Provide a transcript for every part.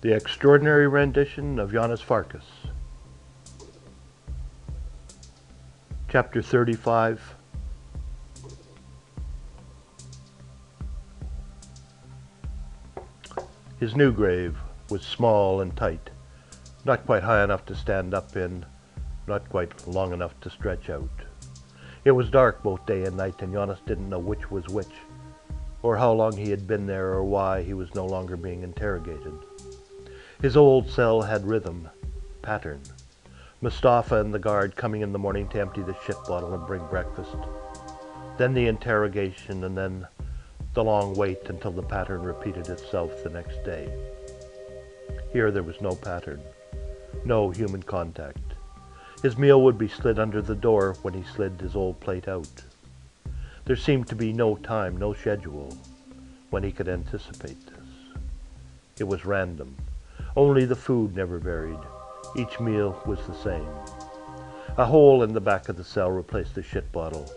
The Extraordinary Rendition of Janos Farkas. Chapter 35. His new grave was small and tight, not quite high enough to stand up in, not quite long enough to stretch out. It was dark both day and night, and Janos didn't know which was which, or how long he had been there, or why he was no longer being interrogated. His old cell had rhythm, pattern. Mustafa and the guard coming in the morning to empty the shit bottle and bring breakfast. Then the interrogation, and then the long wait until the pattern repeated itself the next day. Here there was no pattern, no human contact. His meal would be slid under the door when he slid his old plate out. There seemed to be no time, no schedule, when he could anticipate this. It was random. Only the food never varied. Each meal was the same. A hole in the back of the cell replaced the shit bottle,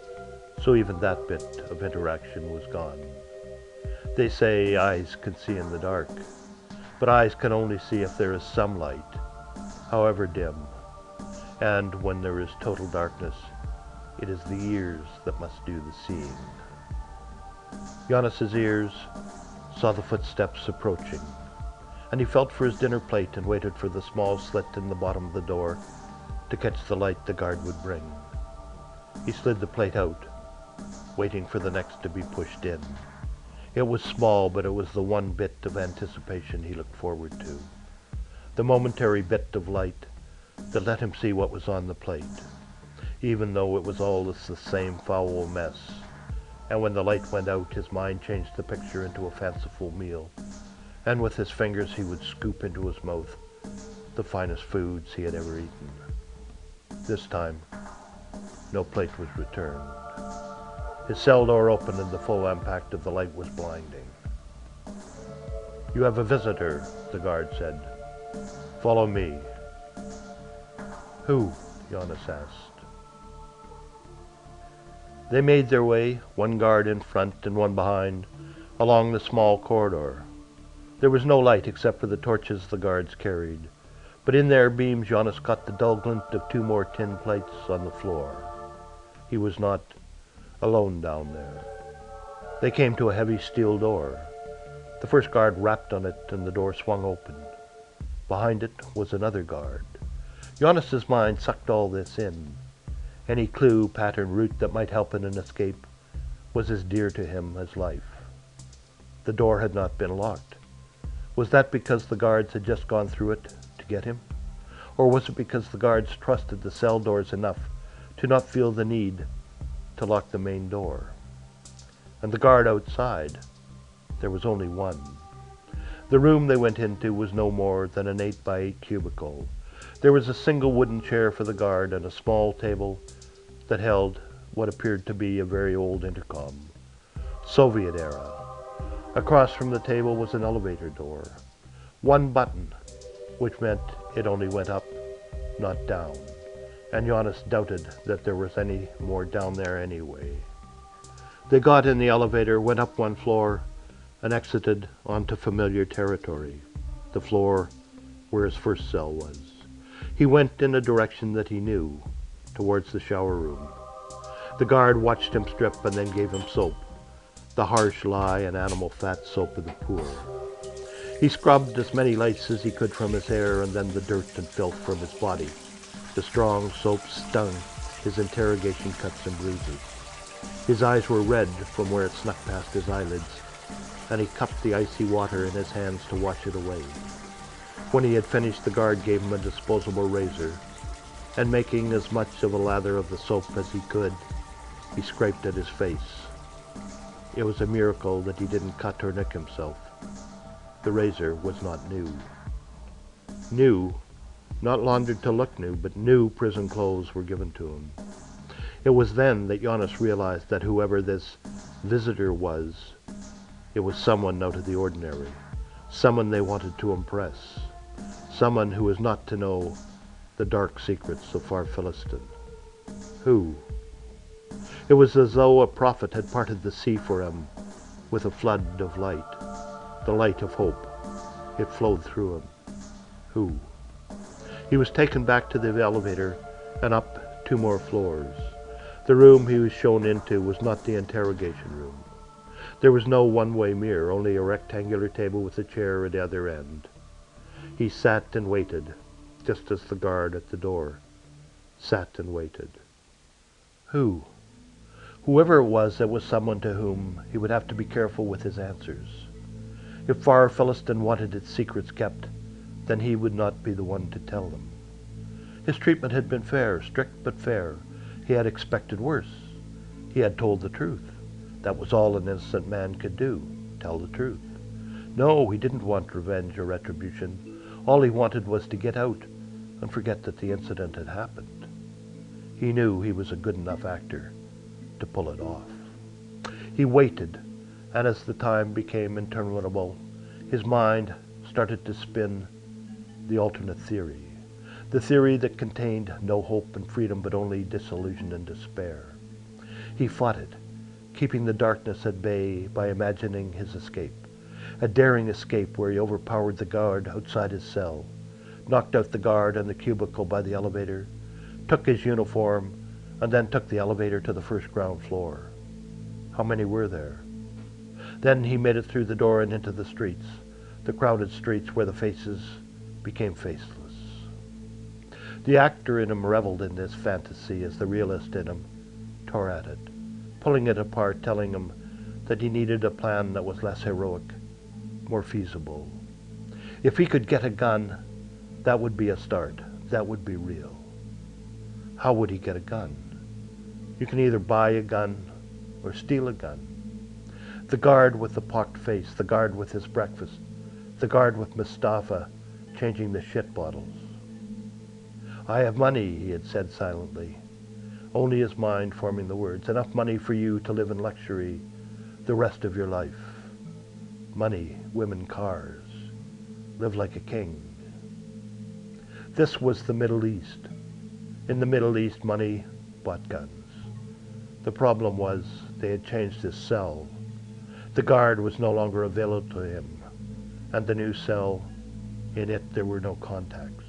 so even that bit of interaction was gone. They say eyes can see in the dark, but eyes can only see if there is some light, however dim. And when there is total darkness, it is the ears that must do the seeing. Janos's ears saw the footsteps approaching, and he felt for his dinner plate and waited for the small slit in the bottom of the door to catch the light the guard would bring. He slid the plate out, waiting for the next to be pushed in. It was small, but it was the one bit of anticipation he looked forward to. The momentary bit of light that let him see what was on the plate, even though it was all the same foul mess. And when the light went out, his mind changed the picture into a fanciful meal, and with his fingers he would scoop into his mouth the finest foods he had ever eaten. This time, no plate was returned. His cell door opened and the full impact of the light was blinding. "You have a visitor," the guard said. "Follow me." "Who?" Janos asked. They made their way, one guard in front and one behind, along the small corridor. There was no light except for the torches the guards carried, but in their beams Janos caught the dull glint of two more tin plates on the floor. He was not alone down there. They came to a heavy steel door. The first guard rapped on it and the door swung open. Behind it was another guard. Janos's mind sucked all this in. Any clue, pattern, route that might help in an escape was as dear to him as life. The door had not been locked. Was that because the guards had just gone through it to get him? Or was it because the guards trusted the cell doors enough to not feel the need to lock the main door? And the guard outside, there was only one. The room they went into was no more than an 8-by-8 cubicle. There was a single wooden chair for the guard and a small table that held what appeared to be a very old intercom, Soviet era. Across from the table was an elevator door. One button, which meant it only went up, not down. And Janos doubted that there was any more down there anyway. They got in the elevator, went up one floor, and exited onto familiar territory, the floor where his first cell was. He went in a direction that he knew, towards the shower room. The guard watched him strip and then gave him soap, the harsh lye and animal fat soap of the poor. He scrubbed as many lights as he could from his hair and then the dirt and filth from his body. The strong soap stung his interrogation cuts and bruises. His eyes were red from where it snuck past his eyelids, and he cupped the icy water in his hands to wash it away. When he had finished, the guard gave him a disposable razor, and making as much of a lather of the soap as he could, he scraped at his face. It was a miracle that he didn't cut or nick himself. The razor was not new. New, not laundered to look new, but new prison clothes were given to him. It was then that Janos realized that whoever this visitor was, it was someone out of the ordinary, someone they wanted to impress, someone who was not to know the dark secrets of far Philistin. Who? It was as though a prophet had parted the sea for him with a flood of light, the light of hope. It flowed through him. Who? He was taken back to the elevator and up 2 more floors. The room he was shown into was not the interrogation room. There was no one-way mirror, only a rectangular table with a chair at the other end. He sat and waited, just as the guard at the door sat and waited. Who? Whoever it was someone to whom he would have to be careful with his answers. If Far Philistin wanted its secrets kept, then he would not be the one to tell them. His treatment had been fair, strict but fair. He had expected worse. He had told the truth. That was all an innocent man could do, tell the truth. No, he didn't want revenge or retribution. All he wanted was to get out and forget that the incident had happened. He knew he was a good enough actor to pull it off. He waited, and as the time became interminable, his mind started to spin the alternate theory, the theory that contained no hope and freedom but only disillusion and despair. He fought it, keeping the darkness at bay by imagining his escape, a daring escape where he overpowered the guard outside his cell, knocked out the guard in the cubicle by the elevator, took his uniform, and then took the elevator to the first ground floor. How many were there? Then he made it through the door and into the streets, the crowded streets where the faces became faceless. The actor in him reveled in this fantasy as the realist in him tore at it, pulling it apart, telling him that he needed a plan that was less heroic, more feasible. If he could get a gun, that would be a start. That would be real. How would he get a gun? You can either buy a gun or steal a gun. The guard with the pocked face, the guard with his breakfast, the guard with Mustafa changing the shit bottles. I have money, he had said silently, only his mind forming the words. Enough money for you to live in luxury the rest of your life. Money, women, cars. Live like a king. This was the Middle East. In the Middle East, money bought guns. The problem was they had changed his cell. The guard was no longer available to him, and the new cell, in it there were no contacts.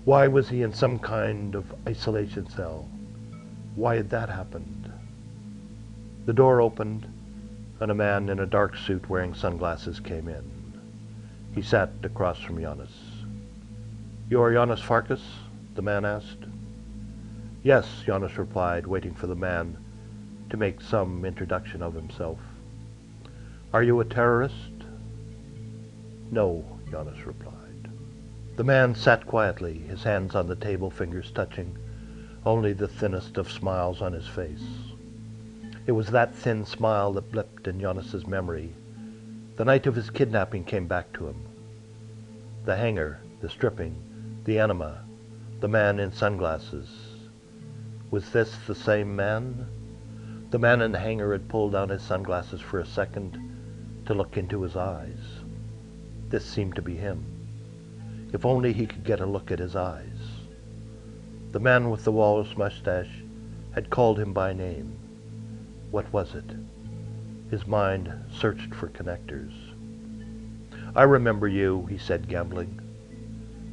Why was he in some kind of isolation cell? Why had that happened? The door opened, and a man in a dark suit wearing sunglasses came in. He sat across from Janos. "You are Janos Farkas?" the man asked. "Yes," Janos replied, waiting for the man to make some introduction of himself. "Are you a terrorist?" "No," Janos replied. The man sat quietly, his hands on the table, fingers touching, only the thinnest of smiles on his face. It was that thin smile that blipped in Janos's memory. The night of his kidnapping came back to him. The hangar, the stripping, the enema, the man in sunglasses. Was this the same man? The man in the hangar had pulled down his sunglasses for a second to look into his eyes. This seemed to be him. If only he could get a look at his eyes. The man with the walrus mustache had called him by name. What was it? His mind searched for connectors. "I remember you," he said, gambling.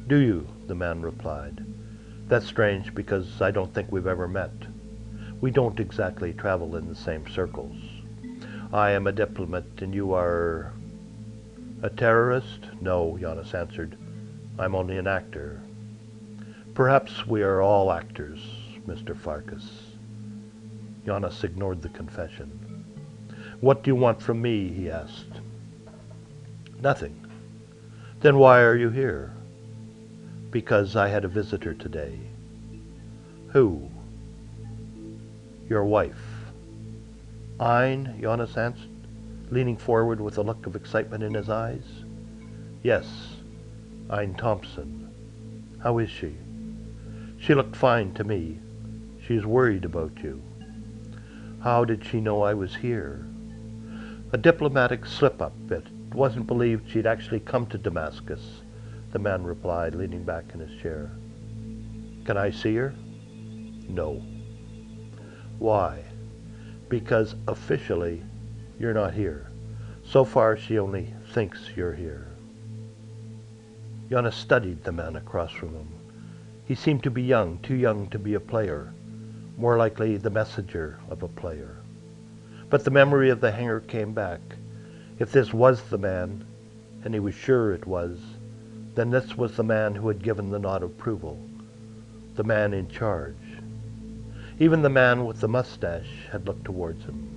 "Do you?" the man replied. "That's strange, because I don't think we've ever met. We don't exactly travel in the same circles. I am a diplomat, and you are—" "A terrorist? No," Janos answered. "I'm only an actor." "Perhaps we are all actors, Mr. Farkas." Janos ignored the confession. "What do you want from me?" he asked. "Nothing." "Then why are you here?" "Because I had a visitor today." "Who?" "Your wife." "Ein?" Janos answered, leaning forward with a look of excitement in his eyes. "Yes, Ein Thompson. How is she?" "She looked fine to me. She is worried about you." "How did she know I was here?" "A diplomatic slip-up. It wasn't believed she'd actually come to Damascus," the man replied, leaning back in his chair. "Can I see her?" "No." "Why?" "Because officially you're not here. So far she only thinks you're here." Jonas studied the man across from him. He seemed to be young, too young to be a player, more likely the messenger of a player. But the memory of the hangar came back. If this was the man, and he was sure it was, then this was the man who had given the nod of approval, the man in charge. Even the man with the mustache had looked towards him.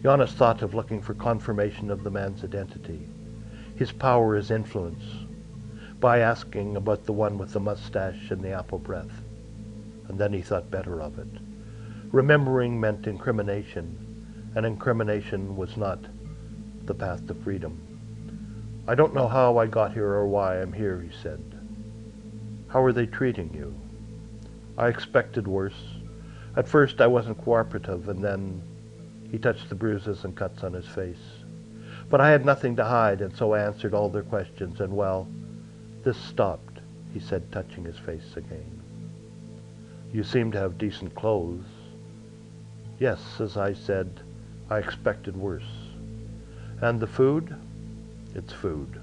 Jonas thought of looking for confirmation of the man's identity, his power, his influence, by asking about the one with the mustache and the apple breath. And then he thought better of it. Remembering meant incrimination, and incrimination was not the path to freedom. "I don't know how I got here or why I'm here," he said. "How are they treating you?" "I expected worse. At first I wasn't cooperative, and then..." He touched the bruises and cuts on his face. "But I had nothing to hide, and so I answered all their questions, and well, this stopped," he said, touching his face again. "You seem to have decent clothes." "Yes, as I said, I expected worse." "And the food?" "It's food."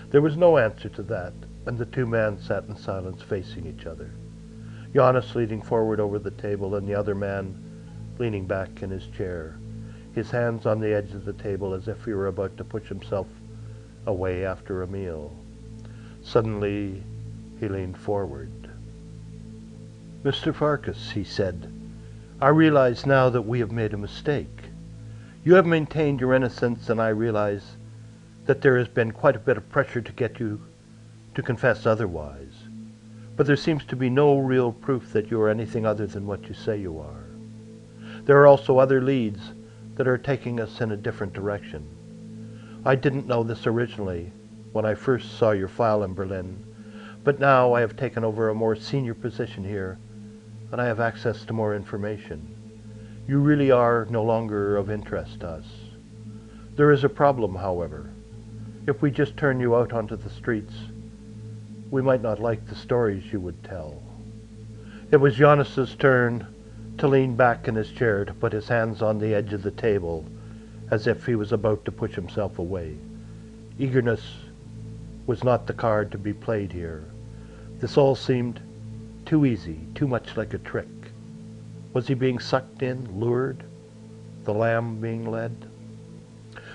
There was no answer to that, and the two men sat in silence facing each other. Jonas leaning forward over the table, and the other man leaning back in his chair, his hands on the edge of the table as if he were about to push himself away after a meal. Suddenly he leaned forward. "Mr. Farkas," he said, "I realize now that we have made a mistake. You have maintained your innocence, and I realize that there has been quite a bit of pressure to get you to confess otherwise. But there seems to be no real proof that you are anything other than what you say you are. There are also other leads that are taking us in a different direction. I didn't know this originally when I first saw your file in Berlin, but now I have taken over a more senior position here, and I have access to more information. You really are no longer of interest to us. There is a problem, however. If we just turn you out onto the streets, we might not like the stories you would tell." It was Jonas's turn to lean back in his chair, to put his hands on the edge of the table, as if he was about to push himself away. Eagerness was not the card to be played here. This all seemed too easy, too much like a trick. Was he being sucked in, lured, the lamb being led?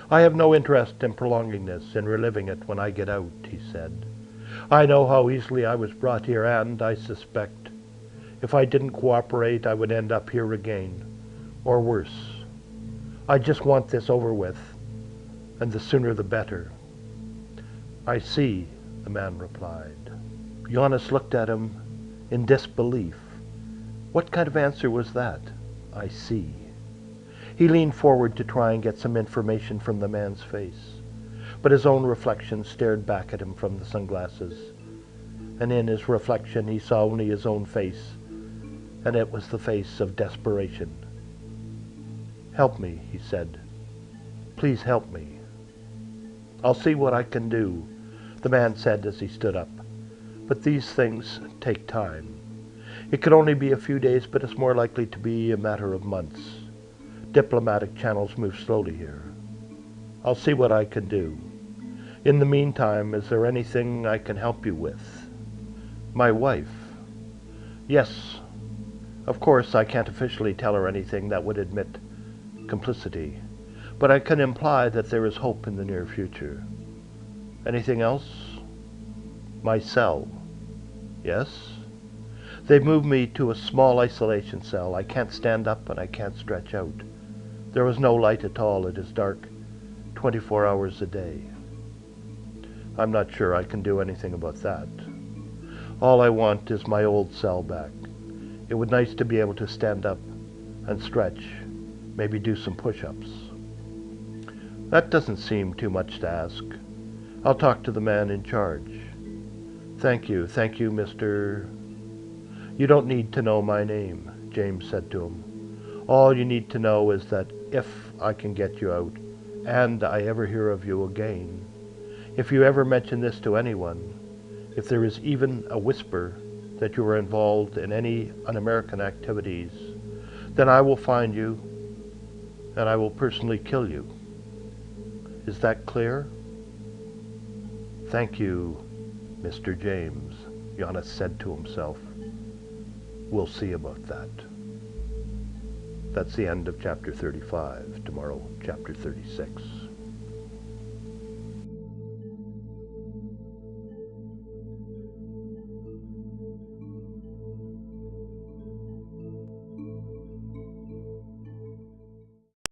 "I have no interest in prolonging this, in reliving it when I get out," he said. "I know how easily I was brought here, and I suspect if I didn't cooperate, I would end up here again, or worse. I just want this over with, and the sooner the better." "I see," the man replied. Jonas looked at him in disbelief. What kind of answer was that? "I see." He leaned forward to try and get some information from the man's face, but his own reflection stared back at him from the sunglasses, and in his reflection he saw only his own face, and it was the face of desperation. "Help me," he said. "Please help me." "I'll see what I can do," the man said as he stood up. "But these things take time. It could only be a few days, but it's more likely to be a matter of months. Diplomatic channels move slowly here. I'll see what I can do. In the meantime, is there anything I can help you with?" "My wife?" "Yes. Of course, I can't officially tell her anything that would admit complicity, but I can imply that there is hope in the near future." "Anything else?" "My cell." "Yes?" "They've moved me to a small isolation cell. I can't stand up and I can't stretch out. There is no light at all. It is dark 24 hours a day." "I'm not sure I can do anything about that. All I want is my old cell back. It would be nice to be able to stand up and stretch, maybe do some push-ups." "That doesn't seem too much to ask. I'll talk to the man in charge." Thank you, Mr. "You don't need to know my name," James said to him. "All you need to know is that if I can get you out, and I ever hear of you again, if you ever mention this to anyone, if there is even a whisper that you are involved in any un-American activities, then I will find you, and I will personally kill you. Is that clear?" "Thank you, Mr. James, Janos said to himself. We'll see about that. That's the end of chapter 35. Tomorrow, chapter 36.